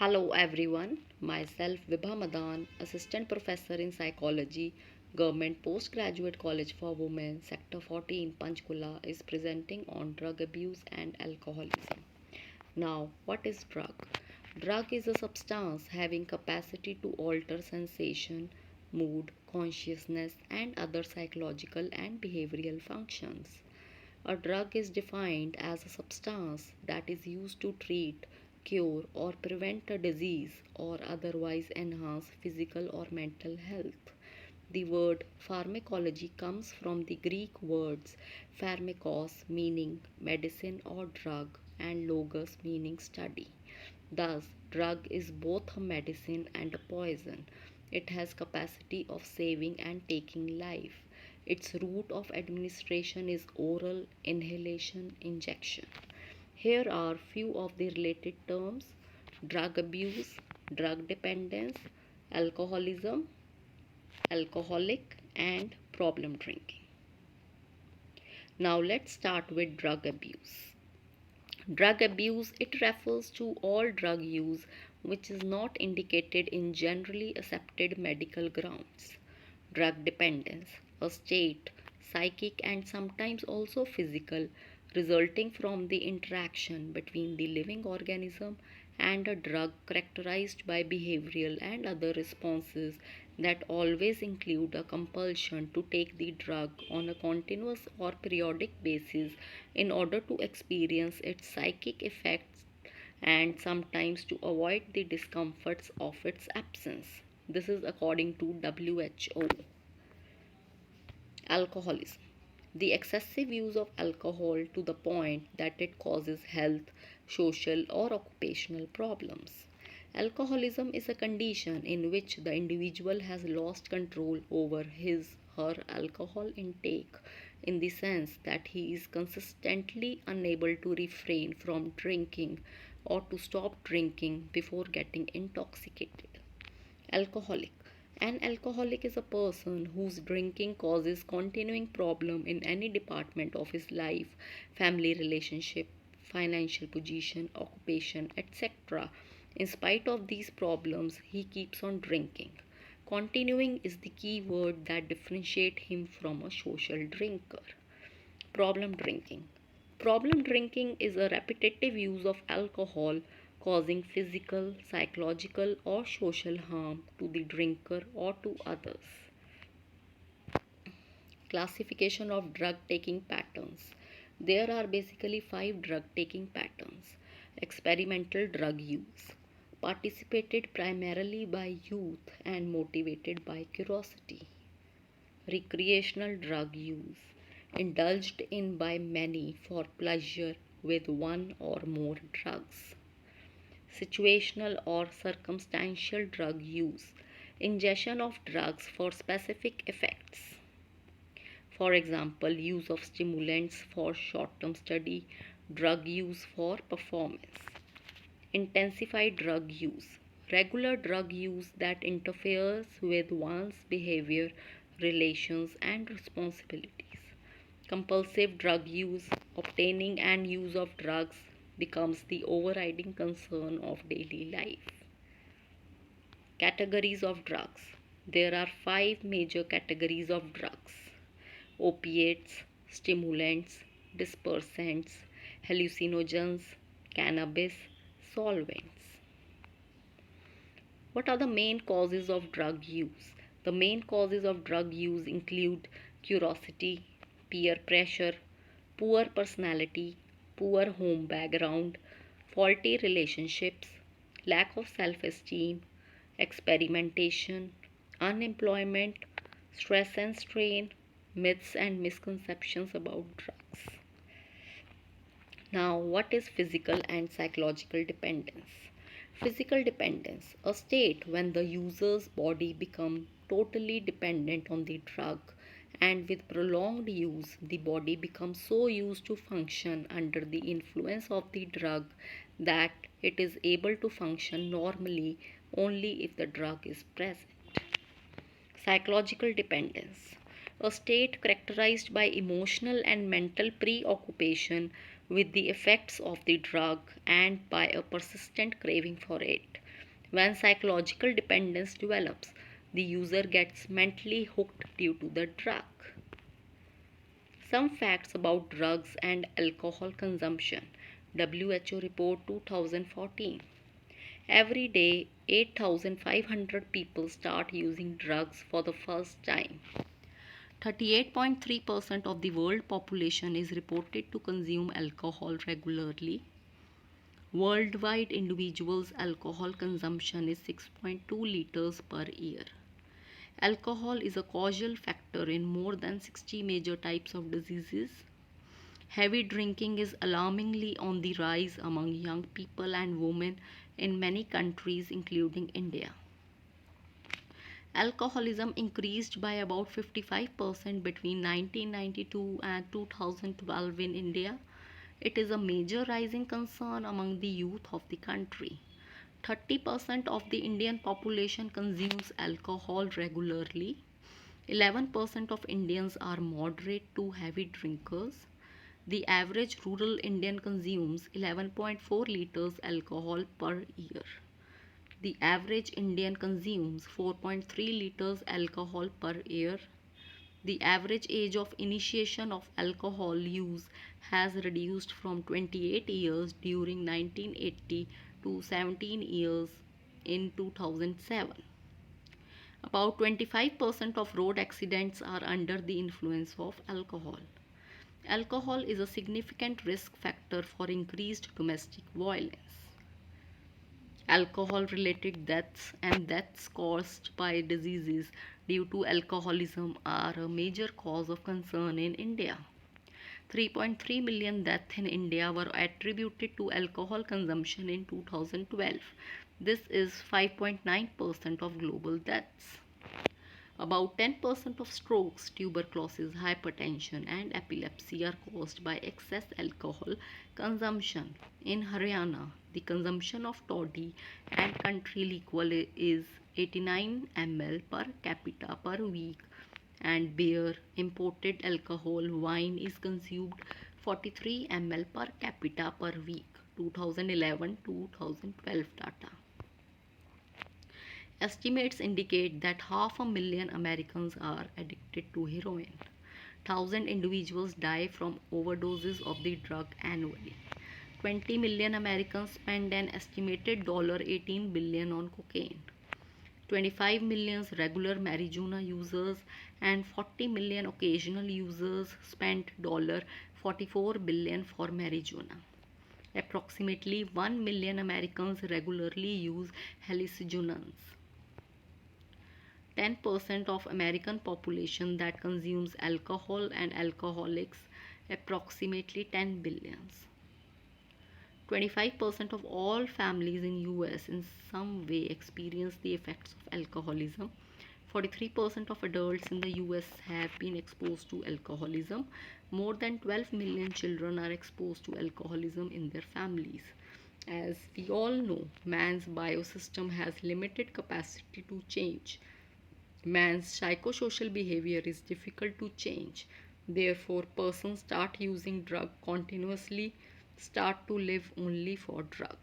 Hello everyone, myself Vibha Madan, Assistant Professor in Psychology, Government Postgraduate College for Women, Sector 14, Panchkula, is presenting on drug abuse and alcoholism. Now, what is drug? Drug is a substance having capacity to alter sensation, mood, consciousness, and other psychological and behavioral functions. A drug is defined as a substance that is used to treat, cure, or prevent a disease or otherwise enhance physical or mental health. The word pharmacology comes from the Greek words pharmakos meaning medicine or drug and logos meaning study. Thus, drug is both a medicine and a poison. It has capacity of saving and taking life. Its route of administration is oral, inhalation, injection. Here are few of the related terms: drug abuse, drug dependence, alcoholism, alcoholic, and problem drinking. Now let's start with drug abuse. Drug abuse, it refers to all drug use which is not indicated in generally accepted medical grounds. Drug dependence, a state, psychic and sometimes also physical, resulting from the interaction between the living organism and a drug characterized by behavioral and other responses that always include a compulsion to take the drug on a continuous or periodic basis in order to experience its psychic effects and sometimes to avoid the discomforts of its absence. This is according to WHO. Alcoholism. The excessive use of alcohol to the point that it causes health, social, or occupational problems. Alcoholism is a condition in which the individual has lost control over his/her alcohol intake in the sense that he is consistently unable to refrain from drinking or to stop drinking before getting intoxicated. Alcoholic. An alcoholic is a person whose drinking causes continuing problem in any department of his life, family relationship, financial position, occupation, etc. In spite of these problems, he keeps on drinking. Continuing is the key word that differentiates him from a social drinker. Problem drinking. Problem drinking is a repetitive use of alcohol causing physical, psychological, or social harm to the drinker or to others. Classification of drug taking patterns. There are basically 5 drug taking patterns. Experimental drug use. Participated primarily by youth and motivated by curiosity. Recreational drug use, indulged in by many for pleasure with one or more drugs. Situational or circumstantial drug use, ingestion of drugs for specific effects. For example, use of stimulants for short term study, drug use for performance. Intensified drug use, regular drug use that interferes with one's behavior, relations, and responsibilities. Compulsive drug use, obtaining and use of drugs becomes the overriding concern of daily life. Categories of drugs. There are 5 major categories of drugs: opiates, stimulants, dispersants, hallucinogens, cannabis, solvents. What are the main causes of drug use? The main causes of drug use include curiosity, peer pressure, poor personality, poor home background, faulty relationships, lack of self esteem, experimentation, unemployment, stress and strain, myths and misconceptions about drugs. Now, what is physical and psychological dependence? Physical dependence, a state when the user's body becomes totally dependent on the drug, and with prolonged use the body becomes so used to function under the influence of the drug that it is able to function normally only if the drug is present. Psychological dependence, a state characterized by emotional and mental preoccupation with the effects of the drug and by a persistent craving for it. When psychological dependence develops, the user gets mentally hooked due to the drug. Some facts about drugs and alcohol consumption. WHO report 2014. Every day, 8,500 people start using drugs for the first time. 38.3% of the world population is reported to consume alcohol regularly. Worldwide individuals' alcohol consumption is 6.2 liters per year. Alcohol is a causal factor in more than 60 major types of diseases. Heavy drinking is alarmingly on the rise among young people and women in many countries, including India. Alcoholism increased by about 55% between 1992 and 2012 in India. It is a major rising concern among the youth of the country. 30% of the Indian population consumes alcohol regularly. 11% of Indians are moderate to heavy drinkers. The average rural Indian consumes 11.4 liters alcohol per year. The average Indian consumes 4.3 liters alcohol per year. The average age of initiation of alcohol use has reduced from 28 years during 1980 to 17 years in 2007. About 25% of road accidents are under the influence of alcohol. Alcohol is a significant risk factor for increased domestic violence. Alcohol related deaths and deaths caused by diseases due to alcoholism are a major cause of concern in India. 3.3 million deaths in India were attributed to alcohol consumption in 2012. This is 5.9% of global deaths. About 10% of strokes, tuberculosis, hypertension, and epilepsy are caused by excess alcohol consumption. In Haryana, the consumption of toddy and country liquor is 89 ml per capita per week, and beer, imported alcohol, wine is consumed 43 ml per capita per week. 2011-2012 data. Estimates indicate that half a million Americans are addicted to heroin. 1,000 individuals die from overdoses of the drug annually. 20 million Americans spend an estimated $18 billion on cocaine. 25 million regular marijuana users and 40 million occasional users spent $44 billion for marijuana. Approximately 1 million Americans regularly use hallucinogens. 10% of American population that consumes alcohol and alcoholics, approximately 10 billions. 25% of all families in US in some way experience the effects of alcoholism. 43% of adults in the US have been exposed to alcoholism. More than 12 million children are exposed to alcoholism in their families. As we all know, man's biosystem has limited capacity to change. Man's psychosocial behavior is difficult to change. Therefore, persons start using drug continuously, start to live only for drug.